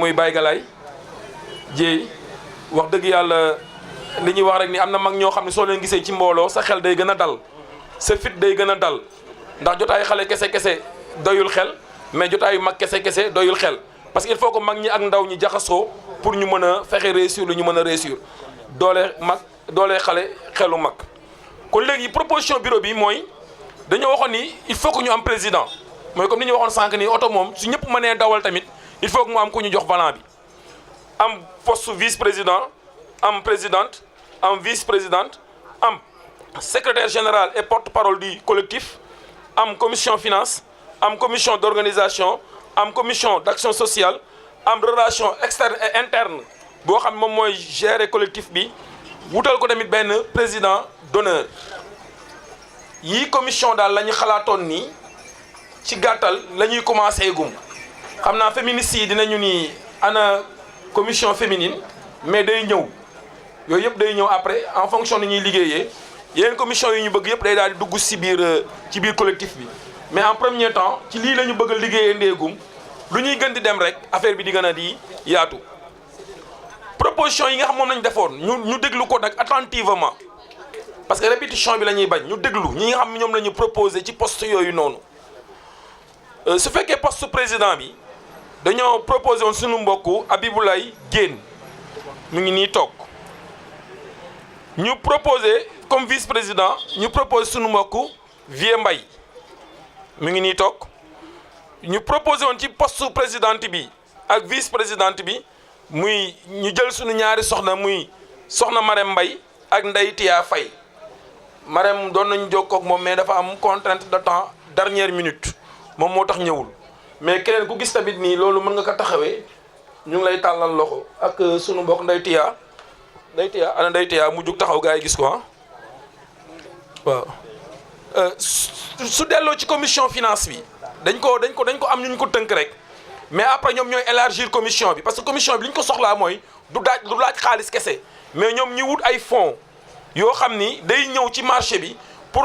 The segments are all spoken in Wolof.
muy Baye Galaye Dieye wax dëgg yàlla li ñuy wax rek ni am na mag ñoo xam ne soo leen gisee ci mbooloo sa xel day gën a dal sa fit day gën a dal ndax jotaay xale kese doyul xel mais jotaayu mag kese doyul xel parce que il faut que mag ñi ak ndaw ñi jaxasoo pour ñu mën a fexe réussir lu ñu mën a réussir doole mag doole xale xelu mag. kon léegi proposition bureau bi mooy dañoo waxoon ni il faut que ñu am président mooy comme ni ñu waxoon sànq ni oto moom su ñëpp mënee dawal tamit il faut que mu am ku ñu jox volant bi am poste vice président am présidente am vice présidente am secrétaire général et porte-parole du collectif am commission finance am commission d'organisation am commission d'action sociale am relation externe et interne boo xam moom mooy gérer collectif bi wutal ko tamit benn président d'honneur yii commission daal la ñu xalaatoon nii ci gàttal la ñuy commencé gum xam naa féministes yi dinañu ni ana commission féminine mais day ñëw yooyu yëpp day ñëw après en fonction ni ñuy liggéeyee yeneen commission yi ñu bëgg yëpp day daal di dugg ci biir collectif bi mais en premier temps ci lii la ñu bëgg a liggéeyee ndéegum lu ñuy gën di dem rek affaire bi di gën a di yaatu proposition yi nga xam moom nañ defoon ñu déglu ko nag attentivement parce que répétition bi la ñuy bañ ñu déglu ñi nga xam ñoom la ñu proposé ci poste yooyu noonu su fekkee poste président bi dañoo proposé woon suñu mbokku Abiboulaye Diène mu ngi nii toog ñu proposé comme vice président ñu proposé suñu mbokku Vieux Mbaye mu ngi nii toog ñu proposé woon ci poste présidente bi ak vice présidente bi muy ñu jël suñu ñaari soxna muy soxna Marème Mbaye ak Ndeye Tia Faye Marème doon nañu jokkoo ak moom mais dafa am contrainte de temps dernière minute moom moo tax ñëwul mais keneen ku gis tamit nii loolu mën nga ko taxawee ñu ngi lay tàllal loxo ak sunu mbokk Ndeye Tia ana Ndeye Tia mu jug taxaw gaa yi gis ko ah waaw su delloo ci commission finance bi dañ ko am ñu ko tënk rek mais après ñoom ñooy élargir commission bi parce que commission bi li ñu ko soxlaa mooy du laaj xaalis kese mais ñoom ñu wut ay fonds yoo xam ni day ñëw ci marché bi pour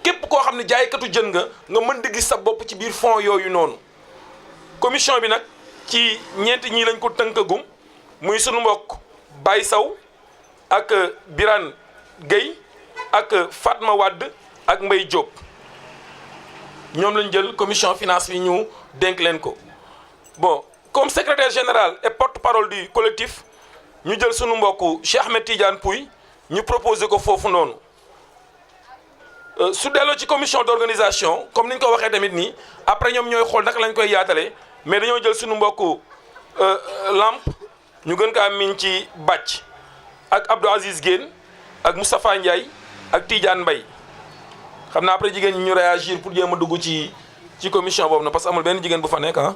képp koo xam ne jaaykatu jën nga mën di gis sa bopp ci biir fonds yooyu noonu commission bi nag ci ñeenti ñii lañ ko tënkagum muy sunu mbokk Baye Sow ak Birane Gueye ak Fatma Wade ak Mbaye Diop ñoom lañ jël commission finance bi ñu dénk leen ko bon comme secrétaire général et porte-parole du collectif ñu jël sunu mbokk Cheikh Ahmed Tidiane Pouy ñu proposé ko foofu noonu su delloo ci commission d'organisation comme ni ñu ko waxee tamit nii après ñoom ñooy xool naka lañ koy yaatalee mais dañoo jël sunu mbokk Lamp ñu gën kaa miin ci bàcc ak Abdou Aziz Guène ak Moustapha Ndiaye ak Tidiane Mbaye xam naa après jigéen ñi ñu réagir pour jéem a dugg ci commission boobu na parce que amul benn jigéen bu fa nekk ah.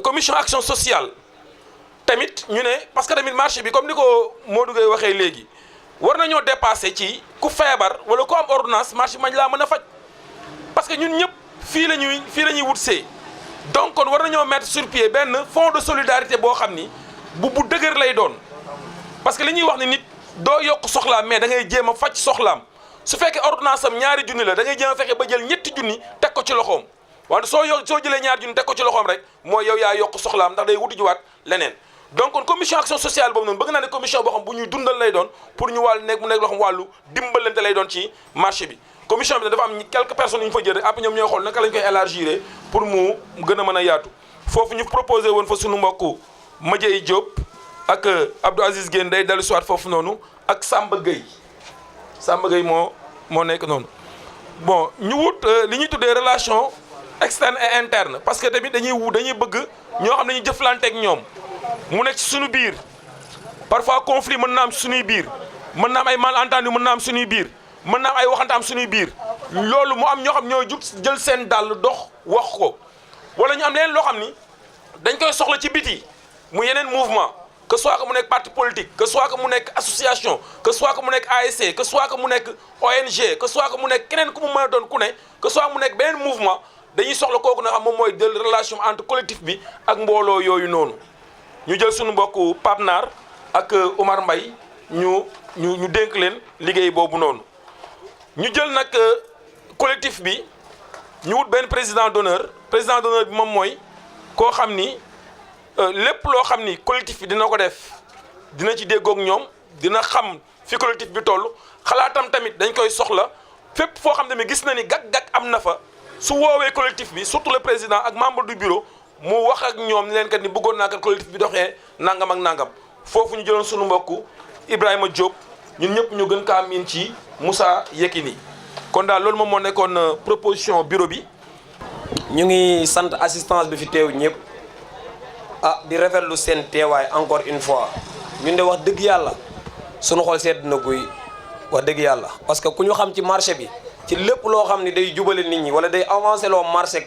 commission action sociale tamit ñu ne parce que tamit marché bi comme ni ko Modou Gueye waxee léegi war nañoo dépasser ci ku feebar wala ku am ordonnance marché bi mañ laa mën a faj parce que ñun ñëpp fii la ñuy wut see donc kon war nañoo mettre sur pied benn fonds de solidarité boo xam ni bu dëgër lay doon parce que li ñuy wax ni nit doo yokk soxlaam mais da ngay jéem a faj soxlaam su fekkee ordonnance am ñaari junni la da ngay jéem a fexe ba jël ñetti junni teg ko ci loxoom wante soo jëlee ñaari junni teg ko ci loxoom rek mooy yow yaa yokk soxlaam ndax day wuti jiwaat leneen donc kon commission action sociale boobu noonu bëgg naa ne commission boo xam bu ñuy dundal lay doon pour ñu wàllu nekk mu nekk loo xam wàllu dimbalante lay doon ci marché bi commission bi dafa am quelques personnes yu ñu fa jël après ñoom ñooy xool naka lañ koy élargir pour mu gën a mën a yaatu foofu ñu proposé woon fa suñu mbokku Madiaye Diop ak Abdou Aziz Guène day dellu siwaat foofu noonu ak Samba Gueye moo nekk noonu bon ñu wut li ñuy tuddee relation externe et interne parce que tamit dañuy bëgg ñoo xam ne ñu jëflanteeg ñoom mu nekk ci suñu biir parfois conflit mën na am suñuy biir mën na am ay malentendu mën na am suñuy biir mën na am ay waxante am suñuy biir loolu mu am ñoo xam ñooy jug jël seen dàll dox wax ko wala ñu am leneen loo xam ni dañ koy soxla ci biti mu yeneen mouvement que soit que mu nekk parti politique que soit que mu nekk association que soit que mu nekk ASC que soit que mu nekk ONG que soit que mu nekk keneen ku mu mën a doon ku ne que soit mu nekk beneen mouvement dañuy soxla kooku na xam moom mooy jël relation entre collectif bi ak mbooloo yooyu noonu ñu jël suñu mbokku Pape Nar ak Omar Mbaye ñu dénk leen liggéey boobu noonu ñu jël nag collectif bi ñu wut benn président d'honneur bi moom mooy koo xam ni lépp loo xam ni collectif bi dina ko def dina ci déggoog ñoom dina xam fi collectif bi toll xalaatam tamit dañ koy soxla fépp foo xam ne gis na ni gag-gag am na fa su woowee collectif bi surtout le président ak membre du bureau mu wax ak ñoom ni leen kat ni bëggoon naa kat collectif bi doxee nangam ak nangam foofu ñu jëloon sunu mbokku Ibrahima Diop ñun ñëpp ñu gën kaa miin ci Moussa Yekini kon daal loolu moom moo nekkoon proposition bureau bi. ñu ngi sant assistance bi fi teew ñëpp di rafetlu seen teewaay encore une fois ñun de wax dëgg yàlla sunu xol sedd na guy wax dëgg yàlla parce que ku ñu xam ci marché bi ci lépp loo xam ni day jubale nit ñi wala day avancer loo marché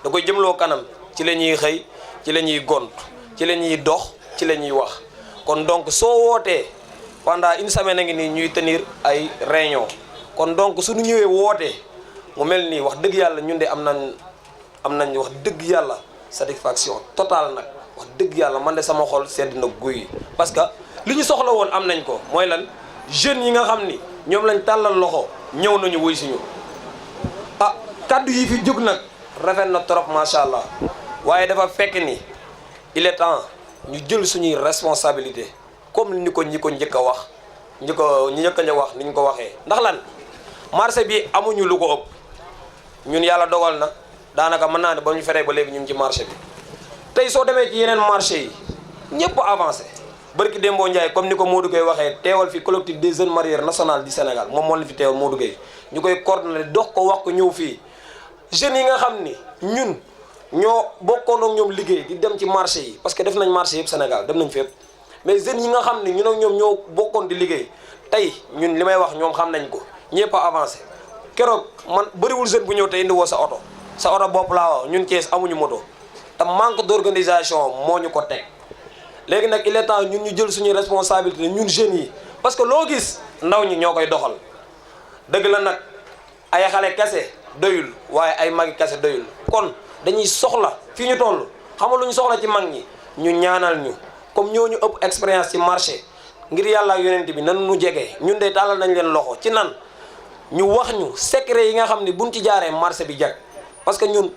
da koy jëmloo kanam ci la ñuy xëy ci la ñuy gont ci la ñuy dox ci la ñuy wax kon donc soo wootee pendant une semaine a ngi nii ñuy tenir ay réunion kon donc suñu ñëwee wootee mu mel nii wax dëgg yàlla ñun de am nañ wax dëgg yàlla satisfaction totale nag wax dëgg yàlla man de sama xol sedd na guy parce que li ñu soxla woon am nañ ko mooy lan jeunes yi nga xam ni ñoom lañ tàllal loxo ñëw nañu wuy suñu kaddu yi fi jóg nag rafet na trop macha allah waaye dafa fekk ni il est temps ñu jël suñuy responsabilité comme ni ko ñi ko njëkk a wax ñi njëkk a wax ni ñu ko waxee ndax lan marché bi amuñu lu ko ëpp ñun yàlla dogal na daanaka mën naa ne ba ñu feree ba léegi ñu ngi ci marché bi tey soo demee ci yeneen marché yi ñëpp avancé barki Dembo Ndiaye comme ni ko Modou Gueye waxee teewal fi collectif des jeunes marieurs national du Sénégal moom moo la fi teewal Modou Gueye ñu koy coordonné dox ko wax ko ñëw fii jeunes yi nga xam ni ñun ñoo bokkoon ak ñoom liggéey di dem ci marché yi parce que def nañ marché yëpp Sénégal dem nañ fépp mais jeunes yi nga xam ni ñun ak ñoom ñoo bokkoon di liggéey tey ñun li may wax ñoom xam nañ ko ñëpp a avancé keroog man bëriwul jeune bu ñëw te indi woo sa oto bopp laa wax ñun Thiès amuñu moto te manque d'organisation moo ñu ko teg léegi nag il est temps ñun ñu jël suñuy responsabilité ñun jeunes yi parce que loo gis ndaw ñi ñoo koy doxal dëgg la nag ay xale kese doyul waaye ay magi kese doyul kon dañuy soxla fii ñu toll xamal lu ñu soxla ci mag ñi ñu ñaanal ñu comme ñooñu ëpp expérience ci marché ngir yàlla ak yonent bi nan nu jege ñun de tàllal nañ leen loxo ci nan ñu wax ñu secret yi nga xam ne buñ ci jaaree marché bi jag parce que ñun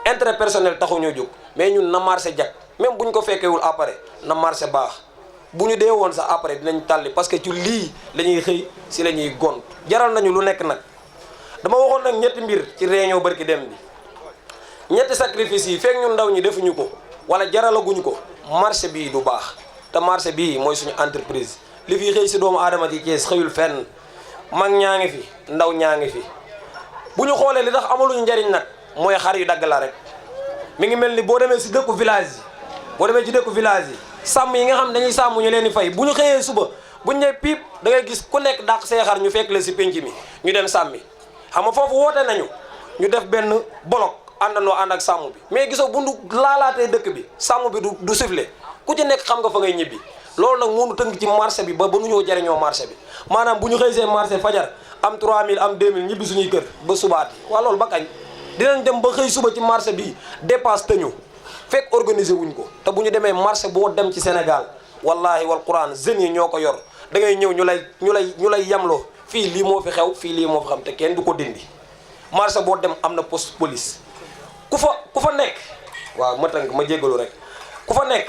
intérêt personnel taxu ñoo jóg mais ñun na marché jag même bu ñu ko fekkewul après na marché baax bu ñu dee woon sax après dinañ tàlli parce que ci lii la ñuy xëy si la ñuy gont jaral nañu lu nekk nag dama waxoon nag ñetti mbir ci réunion barki dem bi ñetti sacrifice yi fekk ñun ndaw ñi defuñu ko wala jaralaguñu ko marché bii du baax te marché bii mooy suñu entreprise li fi xëy si doomu aadama ci Thiès xëyul fenn mag ñaa ngi fi ndaw ñaa ngi fi bu ñu xoolee li tax amaluñu njariñ nag mooy xar yu dagg la rek mi ngi mel ni boo demee si dëkku village yi boo demee ci dëkku village yi sàmm yi nga xam dañuy sàmm ñu leen di fay bu ñu xëyee suba buñ ne piip da ngay gis ku nekk dàq see xar ñu fekk la si penc mi ñu dem sàmmi xam nga foofu woote nañu ñu def benn bloc àndandoo ànd ak sàmm bi mais gisoo bu ñu laalaatee dëkk bi sàmm bi du siffler ku ci nekk xam nga fa ngay ñibbi loolu nag mënu tënk ci marché bi ba nu ñoo jariñoo marché bi maanaam bu ñu xëy see marché fajar am 3000 am 2000 ñibbi suñuy kër ba subaati waa loolu ba kañ dinañ dem ba xëy suba ci marché bi dépasse tëñu fekk organiser wuñ ko te bu ñu demee marché boo dem ci Sénégal wallahi wal quran jeunes yi ñoo ko yor da ngay ñëw ñu lay yamloo fii lii moo fi xew fii lii moo fi xam te kenn du ko dindi marché boo dem am na poste police ku fa nekk waaw ma tënk ma jéggalu rek ku fa nekk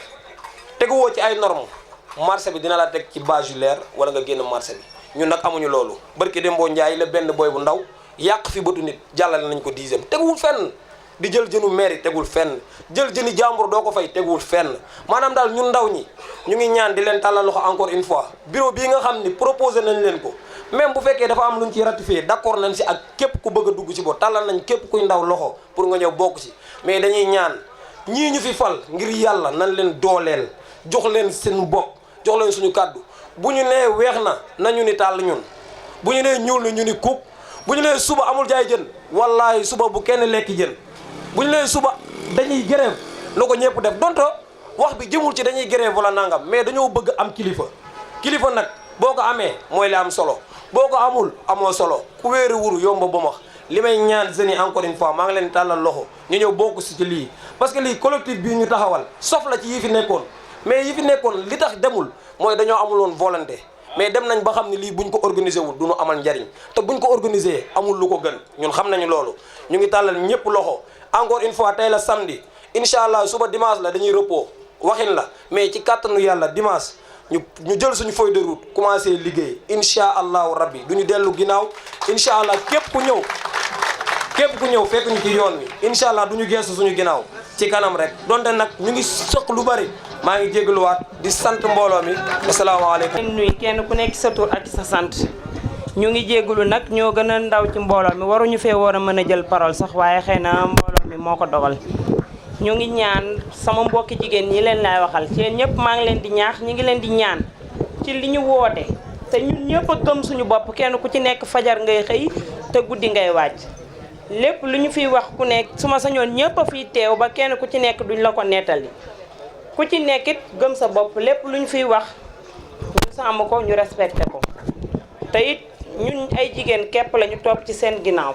teguwoo ci ay normes marché bi dina la teg ci base yu leer wala nga génn marché bi ñun nag amuñu loolu barki Dembo Ndiaye la benn boy bu ndaw yàq fi bëtu nit jàllale nañ ko 10e teguwul fenn di jël jënu mairie tegul fenn jël jëni jàmbur doo ko fay tegul fenn maanaam daal ñun ndaw ñi ñu ngi ñaan di leen tàllal loxo encore une fois bureau bii nga xam ni proposé nañ leen ko même bu fekkee dafa am lu ñu ciy ratifié d'accord nañ si ak képp ku bëgg a dugg ci bo tàllal nañ képp kuy ndaw loxo pour nga ñëw bokk ci mais dañuy ñaan ñii ñu fi fal ngir yàlla nañ leen dooleel jox leen seen bopp jox leen suñu kàddu bu ñu nee weex na nañu ni tàll ñun bu ñu nee ñuul na ñu ni kub bu ñu nee suba amul jaay jën wallaahi suba bu kenn lekki jën bu ñu nee suba dañuy grève na ko ñëpp def donte wax bi jëmul ci dañuy grève wala nangam mais dañoo bëgg am kilifa nag boo ko amee mooy li am solo boo ko amul amoo solo ku wéeru wuru yomba ba max li may ñaan jeunes yi encore une fois maa ngi leen tàllal loxo ñu ñëw bokk si ci lii parce que lii collectif bii ñu taxawal sof la ci yi fi nekkoon mais yi fi nekkoon li tax demul mooy dañoo amul woon volonté mais dem nañ ba xam ne lii buñ ko organisé wul du ñu amal njariñ te buñ ko organisé amul lu ko gën ñun xam nañu loolu ñu ngi tàllal ñëpp loxo encore une fois tey la samedi incha allah suba dimanche la dañuy repos waxin la mais ci kàttanu yàlla dimanche ñu jël suñu feuille de route commencé liggéey incha allahu rabbi du ñu dellu ginnaaw incha allah képp ku ñëw fekk ñu ci yoon wi incha allah du ñu geesu suñu ginnaaw ci kanam rek donte nag ñu ngi sëq lu bari maa ngi jégaluwaat di sant mbooloo mi asalaamaaleykum. nuyu kenn ku nekk sa tur ak sa sant ñu ngi jégalu nag ñoo gën a ndaw ci mbooloo mi waruñu fee war a mën a jël parole sax waaye xëy na mbooloo mi moo ko dogal. ñu ngi ñaan sama mbokki jigéen ñi leen laay waxal ci ñëpp maa ngi leen di ñaax ñi ngi leen di ñaan ci li ñu woote te ñun ñëpp a gëm suñu bopp kenn ku ci nekk fajar ngay xëy te guddi ngay wàcc lépp lu ñu fiy wax ku nekk su ma sañoon ñëpp a fiy teew ba kenn ku ci nekk duñ la ko nettali ku ci nekk it gëm sa bopp lépp lu ñu fiy wax ñu sàmm ko ñu respecté ko te it ñun ay jigéen képp la ñu topp ci seen ginnaaw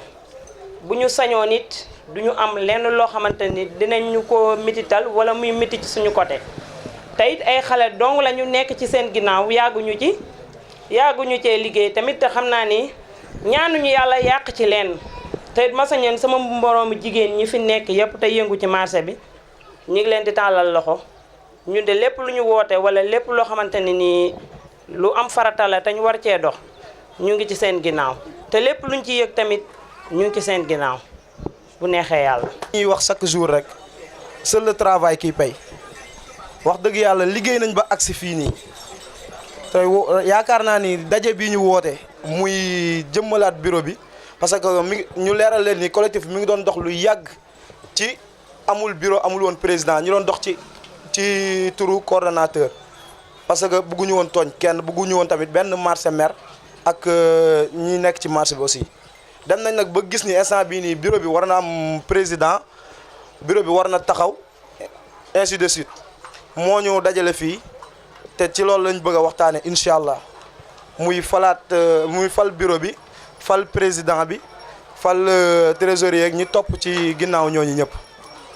bu ñu sañoon it duñu am lenn loo xamante ni dinañ ñu ko mitital wala muy miti ci suñu côté te it ay xale dong la ñu nekk ci seen ginnaaw yàgguñu cee liggéey tamit te xam naa ni ñaanuñu yàlla yàq ci leen te it ma sañoon sama moroomu jigéen ñi fi nekk yëpp te yëngu ci marché bi ñu ngi leen di tàllal loxo ñun de lépp lu ñu woote wala lépp loo xamante ni nii lu am farata la te ñu war cee dox ñu ngi ci seen ginnaaw te lépp luñ ci yëg tamit ñu ngi ci seen ginnaaw bu neexee yàlla. ñuy wax chaque jour rek seul le travail qui paye wax dëgg yàlla liggéey nañ ba agsi fii nii te yaakaar naa ni daje bii ñu woote muy jëmmalaat bureau bi parce que ñu leeral leen ni collectif mi ngi doon dox lu yàgg ci amul bureau amul woon président ñu doon dox ci turu coordonnateur parce que bëgguñu woon tooñ kenn bëgguñu woon tamit benn marché maire ak ñi nekk ci marché bi aussi. dem nañ nag ba gis ni instant bii nii bureau bi war na am président bureau bi war na taxaw ainsi de suite moo ñu dajale fii te ci loolu lañ bëgg a waxtaane incha allah muy fal bureau bi fal président bi fal trésorier ak ñi topp ci ginnaaw ñooñu ñëpp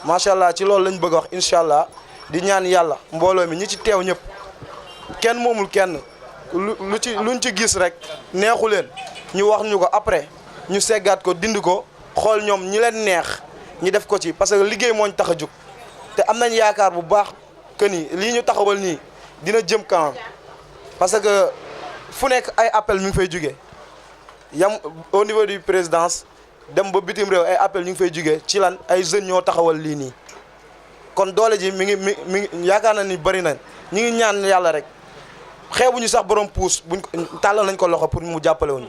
macha allah ci loolu lañ bëgg a wax incha allah di ñaan yàlla mbooloo mi ñi ci teew ñëpp kenn moomul kenn luñ ci gis rek neexu leen ñu wax ñu ko après ñu seggaat ko dindi ko xool ñoom ñi leen neex ñi def ko ci parce que liggéey moo ñu tax a jóg te am nañ yaakaar bu baax que ni lii ñu taxawal nii dina jëm kanam parce que fu nekk ay appel mi ngi fay jugee yam au niveau du présidence dem ba bitim réew ay appel ñu ngi fay jugee ci lan ay jeunes ñoo taxawal lii nii kon doole ji mi ngi yaakaar na ni bëri nañ ñu ngi ñaan yàlla rek xeebuñu sax borom puus buñ tàllal nañ ko loxo pour mu jàppale wuñu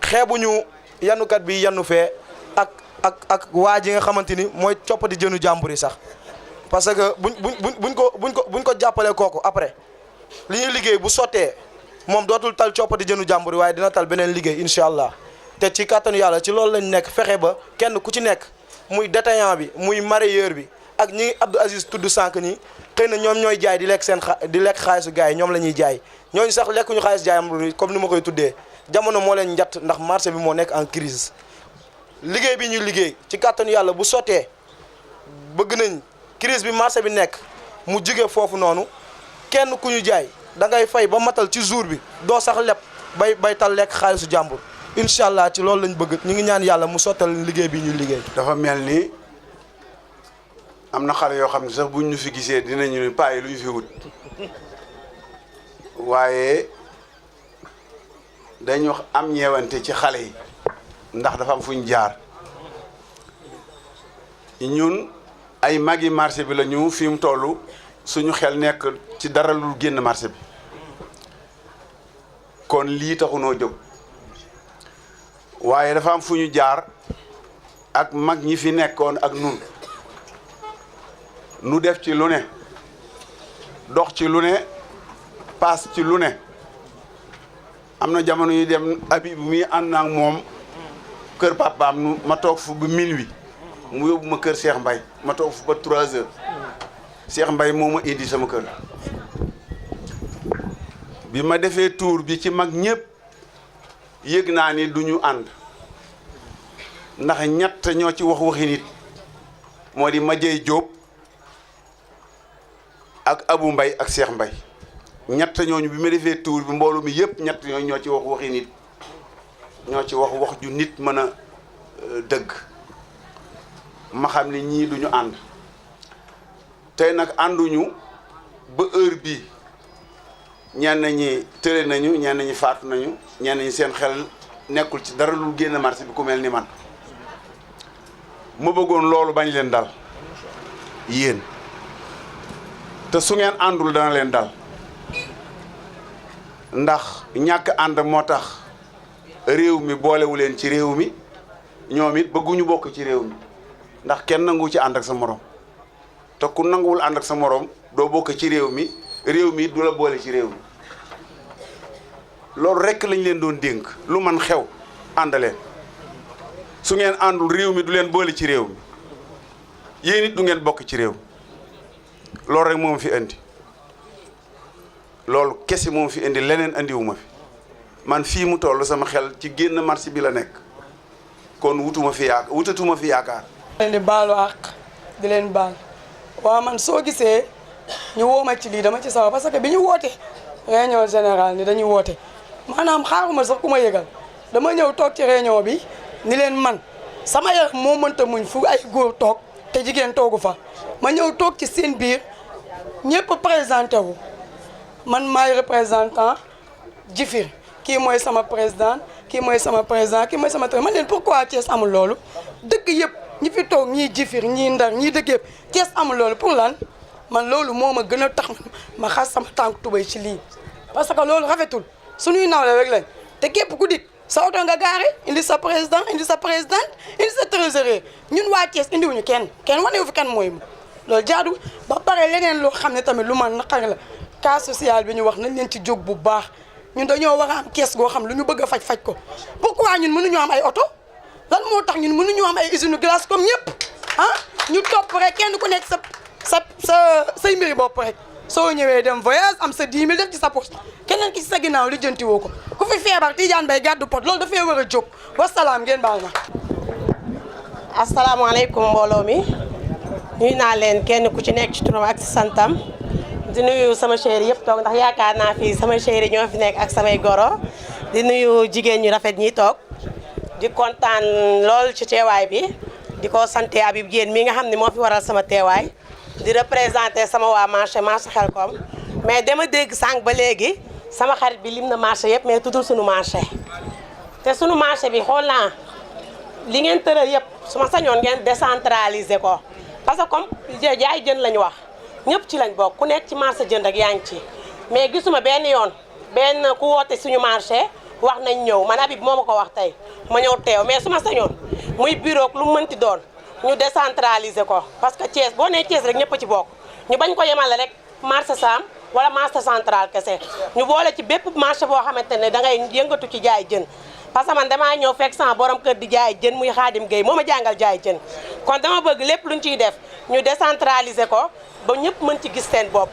xeebuñu yanukat bi yanu fee ak waa ji nga xamante ni mooy coppati jënu jàmbur yi sax parce que buñ ko jàppalee kooku après li ñuy liggéey bu sottee moom dootul tal coppati jënu jàmbur yi waaye dina tal beneen liggéey incha allah te ci kàttanu yàlla ci loolu lañ nekk fexe ba kenn ku ci nekk muy détaillant bi muy mareyeur bi ak ñi Abdou Aziz tudd sànq nii xëy na ñoom ñooy jaay di lekk xaalisu gars yi ñoom la ñuy jaay ñooñu sax lekkuñu xaalis jaayam comme ni ma koy tuddee jamono moo leen njatt ndax marché bi moo nekk en crise liggéey bi ñuy liggéey ci kàttanu yàlla bu sottee bëgg nañ crise bi marché bi nekk mu jóge foofu noonu kenn ku ñu jaay da ngay fay ba matal ci jour bi doo sax leb bay tal lekk xaalisu jàmbur incha allah ci loolu lañ bëgg ñu ngi ñaan yàlla mu sottal liggéey bi ñuy liggéey. dafa mel ni am na xale yoo xam ne sax buñ ñu fi gisee dinañu ne paa yi lu ñu fi wut waaye dañu wax am ñeewante ci xale yi ndax dafa am fuñ jaar ñun ay magi marché bi la ñu fi mu toll suñu xel nekk ci dara lu génn marché bi kon lii taxunoo jóg waaye dafa am fu ñu jaar ak mag ñi fi nekkoon ak nun nu def ci lu ne dox ci lu ne paas ci lu ne am na jamono yu dem abi bu muy ànd ak moom kër papaam nu ma toog fu ba minuit mu yóbbu ma kër Cheikh Mbaye ma toog fu ba 3 heures Cheikh Mbaye moo ma indi sama kër bi ma defee tour bi ci mag ñëpp yëg naa ni du ñu ànd ndax ñett ñoo ci wax waxi nit moo di Madieye Diop ak Abou Mbaye ak Cheikh Mbaye ñett ñooñu bi ma defee tour bi mbooloo mi yëpp ñett ñooñu ñoo ci wax waxi nit ñoo ci wax wax ju nit mën a dëgg ma xam ne ñii duñu ànd tey nag ànduñu ba heure bii ñenn ñi tële nañu ñenn ñi faatu nañu ñenn ñi seen xel nekkul ci dara lu génn marché bi ku mel ni man ma bëggoon loolu bañ leen dal yéen te su ngeen àndul dana leen dal ndax ñàkk ànd moo tax réew mi boolewu leen ci réew mi ñoom it bëgguñu bokk ci réew mi ndax kenn nangu ci ànd ak sa morom te ku nanguwul ànd ak sa morom doo bokk ci réew mi it du la boole ci réew mi loolu rekk lañ leen doon dénk lu man xew àndaleen su ngeen àndul réew mi du leen boole ci réew mi yéen it du ngeen bokk ci réew loolu rek moom fi indi loolu kese moom fi indi leneen andiwuma fi man fii mu toll sama xel ci génn marché bi la nekk kon wutatuma fi yaakaar leen di baalu àq di leen baal waaw man soo gisee ñu wooma ci lii dama ci sawar parce que bi ñu woote réunion générale ni dañuy woote maanaam xaaruma sax ku ma yëgal dama ñëw toog ci réunion bi ni leen man sama yaram moo mënta muñ fu ay góor toog te jigéen toogu fa ma ñëw toog ci seen biir ñëpp présenté wu man maay représentant Jifir kii mooy sama président kii mooy sama président kii mooy sama trait man leen pourquoi Thiès amul loolu dëkk yëpp ñi fi toog ñii Jifir ñii Ndar ñii dëkk yëpp Thiès amul loolu pour lan man loolu moo ma gën a tax ma xas sama tànk tubay ci lii parce que loolu rafetul suñuy nawle rek lañ te képp ku dik sa oto nga gaare indi sa président indi sa présidente indi sa trésorier ñun waa Thiès indiwuñu kenn wanewu fi kenn mooy ma loolu jaadu ba pare leneen loo xam ne tamit lu ma naqari la cas social bi ñu wax nañ leen ci jóg bu baax ñun dañoo war a am kees goo xam lu ñu bëgg a faj ko pourquoi ñun mënuñu am ay oto lan moo tax ñun mënuñu am ay usine glace comme ñëpp ñu topp rek kenn ku nekk say mbiri bopp rek soo ñëwee dem voyage am sa 10 000 def ci sa poche keneen ki ci sa ginnaaw li jënti woo ko ku fi feebar Tidiane Bay gàddu pot loolu dafay war a jóg wasalaam ngeen baal ma. asalaamaaleykum mbooloo mi nuyu naa leen kenn ku ci nekk ci turam ak ci santam di nuyu sama chéri yëpp toog ndax yaakaar naa fii sama chéri ñoo fi nekk ak samay goro di nuyu jigéen ñu rafet ñi toog di kontaan lool ci teewaay bi di ko sante Habib Diène mi nga xam ne moo fi waral sama teewaay di représenté sama waa marché Xelkom mais dama dégg sànq ba léegi sama xarit bi lim na marché yëpp mais tuddul suñu marché te suñu marché bi xool naa li ngeen tëral yëpp su ma sañoon ngeen décentraliser ko parce que comme jaay jën lañu wax ñëpp ci lañ bokk ku nekk ci marché jën rek yaa ngi ci mais gisuma benn yoon benn ku woote suñu marché wax nañ ñëw man Habib moo ma ko wax tey ma ñëw teew mais su ma sañoon muy bureau lu mu mënti doon ñu décentraliser ko parce que Thiès boo nee Thiès rek ñëpp ci bokk ñu bañ ko yemale rek marché Sam wala marché central kese ñu boole ci bépp marché boo xamante ne da ngay yëngatu ci jaay jën parce que man damaa ñëw fekk sama borom kër di jaay jën muy Xaadim Gueye moo ma jàngal jaay jën kon dama bëgg lépp luñ ciy def ñu décentraliser ko ba ñëpp mën ci gis seen bopp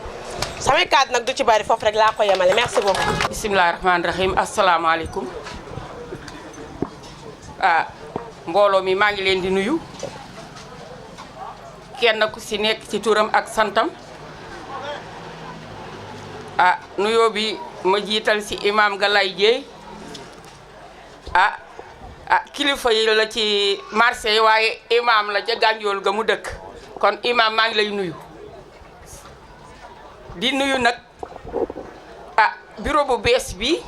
samay kàddu nag du ci bari foofu rek laa ko yemale merci beaucoup. bisimilah rahmaani rahim asalaamaaleykum mbooloo mi maa ngi leen di nuyu kenn ku si nekk ci turam ak santam nuyoo bi ma jiital si imam Galaye Dieye kilifa yi la ci marché yi waaye imam la ca Gandiol ga mu dëkk kon imam maa ngi lay nuyu di nuyu nag bureau bu bees bi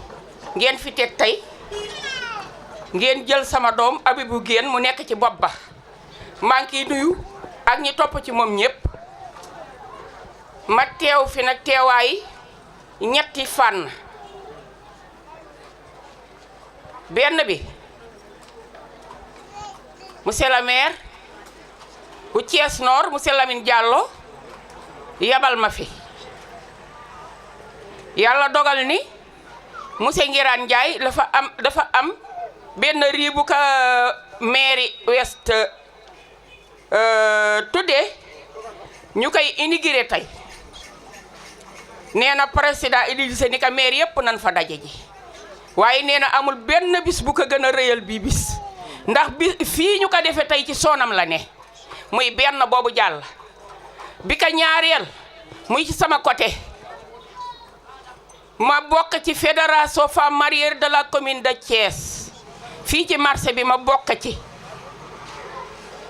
ngeen fi teg tey ngeen jël sama doom Habibou Diène mu nekk ci bopp ba maa ngi kiy nuyu ak ñi topp ci moom ñëpp ma teew fi nag teewaay ñetti fànn benn bi monsieur le maire bu Thiès Nord monsieur Lamine Diallo yabal ma fi yàlla dogal ni monsieur Ngiraan Ndiaye dafa am benn rii bu ko mairie Ouest tuddee ñu koy inauguré tey nee na président Idrissa ni ka maire yëpp nañ fa daje ji waaye nee na amul benn bis bu ko gën a rëyal bii bis ndax bi fii ñu ko defee tey ci soonam la ne muy benn boobu jàll bi ka ñaareel muy ci sama côté ma bokk ci fédération femmes mariées de la commune de Thiès fii ci marché bi ma bokk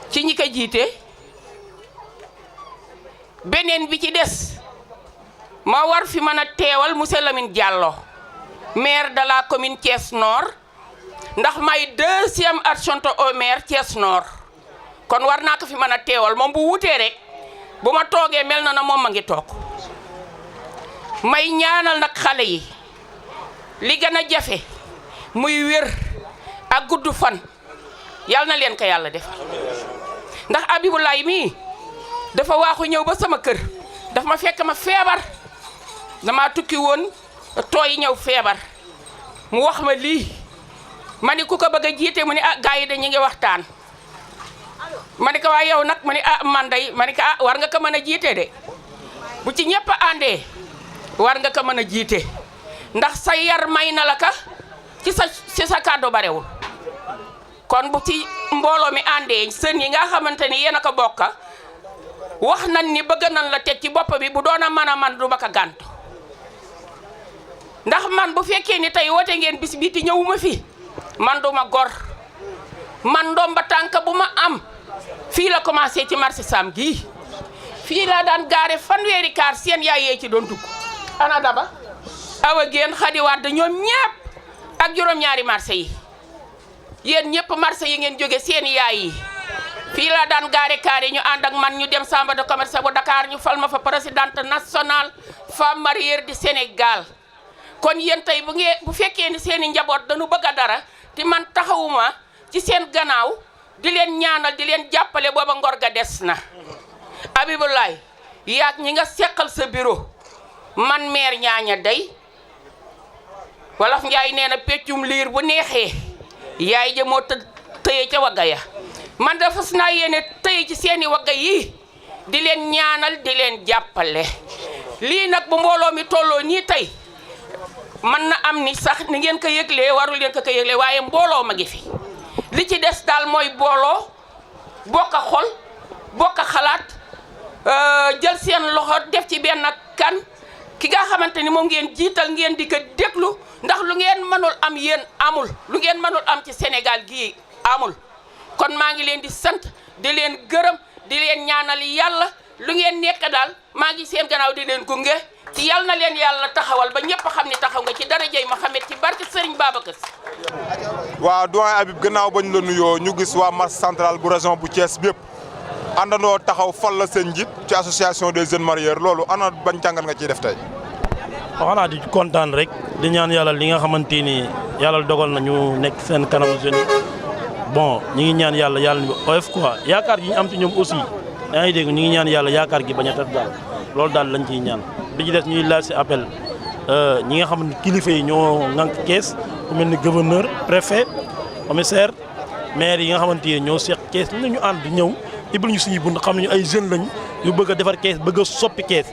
ci ñi ko jiite beneen bi ci des ma war fi mën a teewal monsieur Lamine Diallo maire de la commune Thiès Nord ndax may 2e adjointe au maire Thiès Nord kon war naa ko fi mën a teewal moom bu wutee rek bu ma toogee mel na moom ma ngi toog may ñaanal nag xale yi li gën a jafe muy wér ak gudd fan yal na leen ko yàlla defal ndax Abibulaay mii dafa waaxu ñëw ba sama kër dafa ma fekk ma feebar dama tukki woon tooy ñëw feebar mu wax ma lii ma ni ku ko bëgg a jiite mu ni ah gars yi de ñu ngi waxtaan ma ni ko waa yow nag mu ni ah man day ma ni ko ah war nga ko mën a jiite de bu ci ñëpp àndee war nga ko mën a jiite ndax sa yar may na la ka ci sa kàddu barewul kon bu ci mbooloo mi àndee sën yi nga xamante ni yéen a ko bokka wax nañ ni bëgg nañ la teg ci bopp bi bu doon a mën a man du ma ko gàntu ndax man bu fekkee ni tey woote ngeen bis bi ti ñëwuma fi man du ma gor man ndomba tànk bu ma am fii la commencé ci marché Sam gii fii laa daan gaare fanweeri kaar seen yaay yee ci doon dugg ana daba awa géen xadiwaat da ñoom ñépp ak juróom-ñaari marché yi yéen ñëpp marché yi ngeen jóge seen yaay yi fii laa daan gaare kaar yi ñu ànd ak man ñu dem chambre de commerce bu Dakar ñu fal ma fa présidente nationale femme mariée du Sénégal kon yéen tey bu fekkee ni seen i njaboot dañu bëgg a dara te man taxawuma ci seen gannaaw di leen ñaanal di leen jàppale booba ngor ga des na Abibulaay yaag ñi nga seqal sa bureau man maire ñaaña day wolof Njaay nee na peccum liir bu neexee yaay ja moo tëye ca wagga ya man dafa fas naa yéene tëye ci seeni wagga yi di leen ñaanal di leen jàppale lii nag bu mbooloo mi tolloo nii tey man na am ni sax ni ngeen ko yëglee warul leen ko yëglee waaye mbooloo ma ngi fi li ci des daal mooy booloo bokk a xol bokk a xalaat jël seen loxo def ci benn kan ki nga xamante ni moom ngeen jiital ngeen di ko déglu ndax lu ngeen mënul am yéen amul lu ngeen mënul am ci Sénégal gii amul kon maa ngi leen di sant di leen gërëm di leen ñaanal yàlla lu ngeen nekk daal maa ngi seen gannaaw di leen gunge ci yàlla na leen yàlla taxawal ba ñëpp xam ni taxaw nga ci darajay Muhammad ci barke Serigne Babacar Sy. waaw doyen Habib gannaaw bañ la nuyoo ñu gis waa marché central bu région bu Thiès bépp àndandoo taxaw fal la seen njiit ci association des jeunes marieurs loolu ana bañ jàngat nga ciy def tey. xanaa di kontaan rek di ñaan yàlla li nga xamante ni yàlla dogal na ñu nekk seen kanam jeunes bon ñi ngi ñaan yàlla ñu oyof quoi yaakaar gi ñu am ci ñoom aussi yaa ngi dégg ñu ngi ñaan yàlla yaakaar gi bañ a tas daal loolu daal lañ ciy ñaan bi ci des ñuy laaj si appel ñi nga xam ne kilifa yi ñoo ŋànk kees ku mel ni gouverneur préfet commissaire maire yi nga xamante ni ñoo seq kees ñu ñu ànd ñëw ibal ñu suñuy bunt xam nañu ay jeunes lañ yu bëgg a defar kees bëgg a soppi kees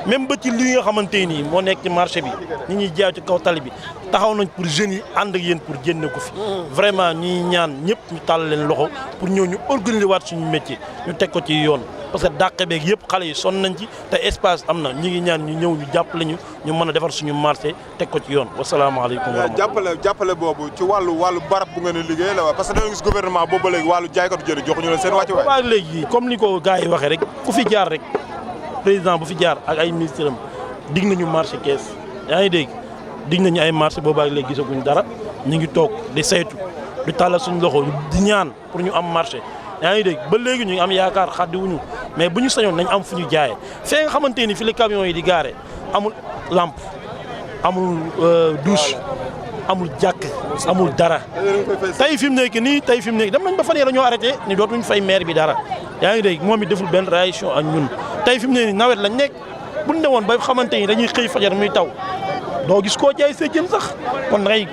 même ba ci li nga xamante ni moo nekk ci marché bi ñi ñuy jaay ci kaw tali bi taxaw nañ pour jeunes yi ànd ak yéen pour génne ko fi vraiment ñuy ñaan ñëpp ñu tàll leen loxo pour ñëw ñu organiser waat suñu métier ñu teg ko ci yoon parce que dàqe beeg yëpp xale yi sonn nañ ci te espace am na ñi ngi ñaan ñu ñëw ñu jàppale ñu mën a defar suñu marché teg ko ci yoon wasalaamaaleykum wa rahmatulah. jàppale boobu ci wàllu barab bu ngeen di liggéey la parce que dañoo gis gouvernement boobu ba léegi wàllu jaaykatu jëri joxuñu leen seen wàccu waay. waaw léegi comme ni ko gars yi waxee rek ku fi jaar rek président bu fi jaar ak ay ministre am dig nañu marché kees yaa ngi dégg dig nañu ay marché boobu ak léegi gisaguñ dara ñu ngi toog di saytu di tàllal suñu loxo di ñaan pour ñu am marché yaa ngi dégg ba léegi ñu ngi am yaakaar xaddiwuñu mais bu ñu sañoon nañ am fu ñu jaayee fee nga xamante ni fi la camions yi di gaare amul lampe amul douche amul jàkk amul dara tey fi mu nekk nii dem nañ ba fan yii dañoo arrêté ni dootuñ fay maire bi dara yaa ngi dégg moom it deful benn réaction ak ñun tey fi mu ne nii nawet lañ nekk bu ñu demoon ba xamante ni dañuy xëy fajar muy taw doo gis koo jaay sa jën sax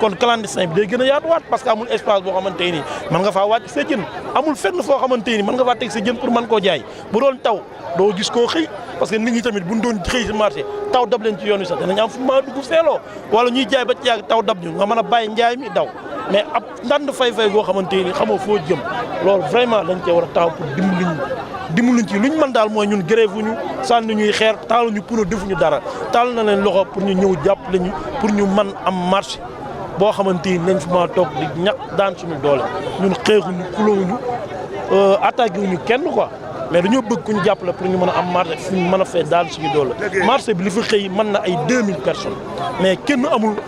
kon clandestin bi day gën a yaatuwaat parce que amul espace boo xamante ni mën nga faa wàcc sa jën amul fenn foo xamante ni mën nga faa teg sa jën pour mën koo jaay bu doon taw doo gis koo xëy parce que nit ñi tamit buñ doon xëy si marché taw dab leen ci yoon wi sax danañ am fu ma dugg seeloo wala ñuy jaay ba ci yàgg taw dab ñu nga mën a bàyyi njaay mi daw mais ab ndand fay-fay goo xamante ni xamoo foo jëm loolu vraiment dañ cee war a taxaw pour dimbaluñ ci luñ mën daal mooy ñun grève ñu sànni ñuy xeer taaluñu pour defuñu dara taal na leen loxo pour ñu ñëw jàppale ñu pour ñu mën am marché boo xamante ni nañ fi ma toog di ñàkk daan suñu doole ñun xeexuñu xulóowuñu attaqué wuñu kenn quoi mais dañoo bëgg ku ñu jàppale pour ñu mën a am marché fu ñu mën a fee daal suñu doole marché bi li fa xëy mën na ay 2000 personnes mais kenn amul